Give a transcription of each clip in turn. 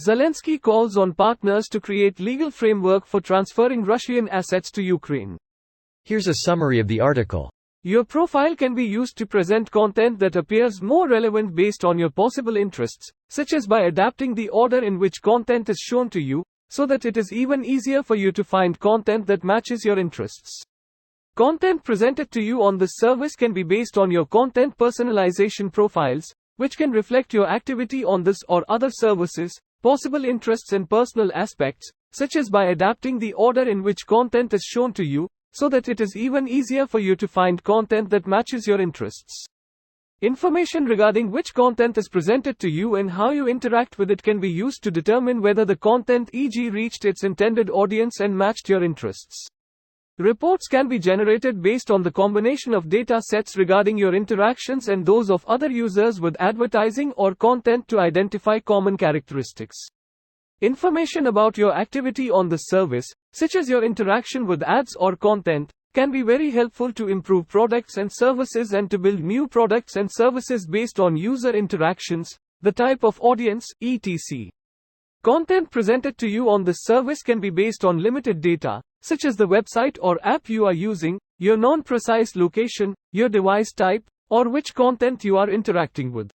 Zelenskyy calls on partners to create legal framework for transferring Russian assets to Ukraine. Here's a summary of the article. Your profile can be used to present content that appears more relevant based on your possible interests, such as by adapting the order in which content is shown to you, so that it is even easier for you to find content that matches your interests. Content presented to you on this service can be based on your content personalization profiles, which can reflect your activity on this or other services, possible interests and personal aspects, such as by adapting the order in which content is shown to you, so that it is even easier for you to find content that matches your interests. Information regarding which content is presented to you and how you interact with it can be used to determine whether the content e.g. reached its intended audience and matched your interests. Reports can be generated based on the combination of data sets regarding your interactions and those of other users with advertising or content to identify common characteristics. Information about your activity on the service, such as your interaction with ads or content, can be very helpful to improve products and services and to build new products and services based on user interactions, the type of audience, etc. Content presented to you on this service can be based on limited data, such as the website or app you are using, your non-precise location, your device type, or which content you are interacting with.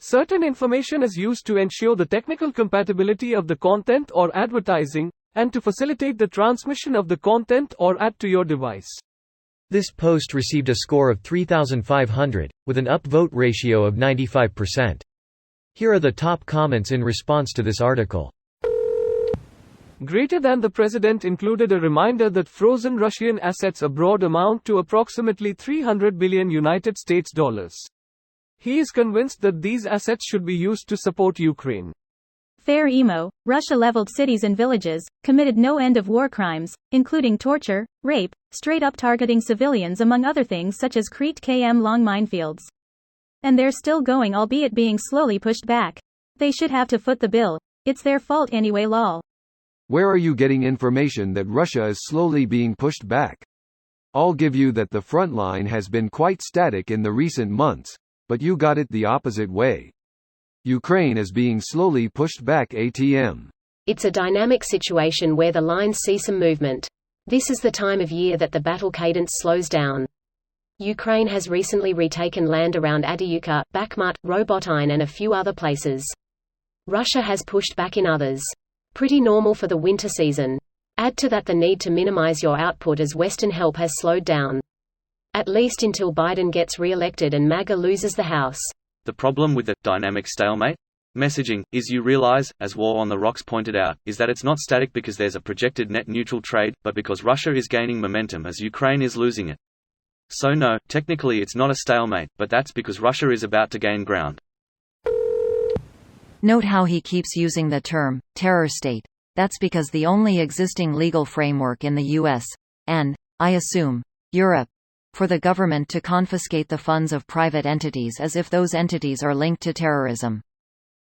Certain information is used to ensure the technical compatibility of the content or advertising, and to facilitate the transmission of the content or ad to your device. This post received a score of 3,500, with an upvote ratio of 95%. Here are the top comments in response to this article. Greater than the president included a reminder that frozen Russian assets abroad amount to approximately $300 billion United States dollars. He is convinced that these assets should be used to support Ukraine. Fair emo, Russia leveled cities and villages, committed no end of war crimes, including torture, rape, straight up targeting civilians among other things such as Crete km long minefields. And they're still going, albeit being slowly pushed back. They should have to foot the bill. It's their fault anyway lol. Where are you getting information that Russia is slowly being pushed back? I'll give you that the front line has been quite static in the recent months, but you got it the opposite way. Ukraine is being slowly pushed back ATM. It's a dynamic situation where the lines see some movement. This is the time of year that the battle cadence slows down. Ukraine has recently retaken land around Avdiivka, Bakhmut, Robotyne and a few other places. Russia has pushed back in others. Pretty normal for the winter season. Add to that the need to minimize your output as Western help has slowed down. At least until Biden gets re-elected and MAGA loses the House. The problem with the dynamic stalemate messaging is, you realize, as War on the Rocks pointed out, is that it's not static because there's a projected net neutral trade, but because Russia is gaining momentum as Ukraine is losing it. So no, technically it's not a stalemate, but that's because Russia is about to gain ground. Note how he keeps using the term, terror state. That's because the only existing legal framework in the US, and, I assume, Europe, for the government to confiscate the funds of private entities as if those entities are linked to terrorism.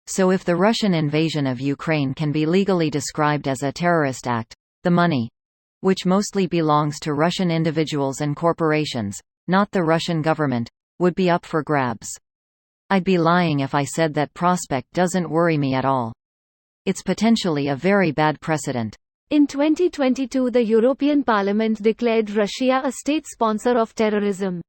So if the Russian invasion of Ukraine can be legally described as a terrorist act, the money, which mostly belongs to Russian individuals and corporations, not the Russian government, would be up for grabs. I'd be lying if I said that prospect doesn't worry me at all. It's potentially a very bad precedent. In 2022, the European Parliament declared Russia a state sponsor of terrorism.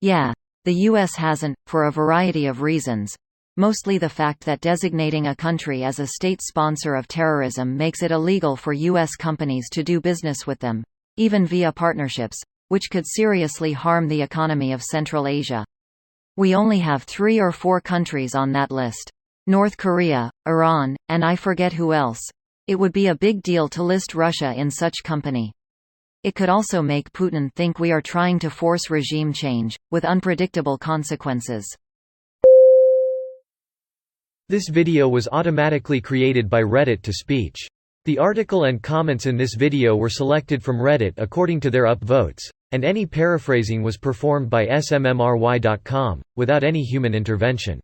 Yeah, the US hasn't, for a variety of reasons. Mostly the fact that designating a country as a state sponsor of terrorism makes it illegal for US companies to do business with them, even via partnerships, which could seriously harm the economy of Central Asia. We only have 3 or 4 countries on that list. North Korea, Iran, and I forget who else. It would be a big deal to list Russia in such company. It could also make Putin think we are trying to force regime change, with unpredictable consequences. This video was automatically created by Reddit to speech. The article and comments in this video were selected from Reddit according to their upvotes, and any paraphrasing was performed by smmry.com, without any human intervention.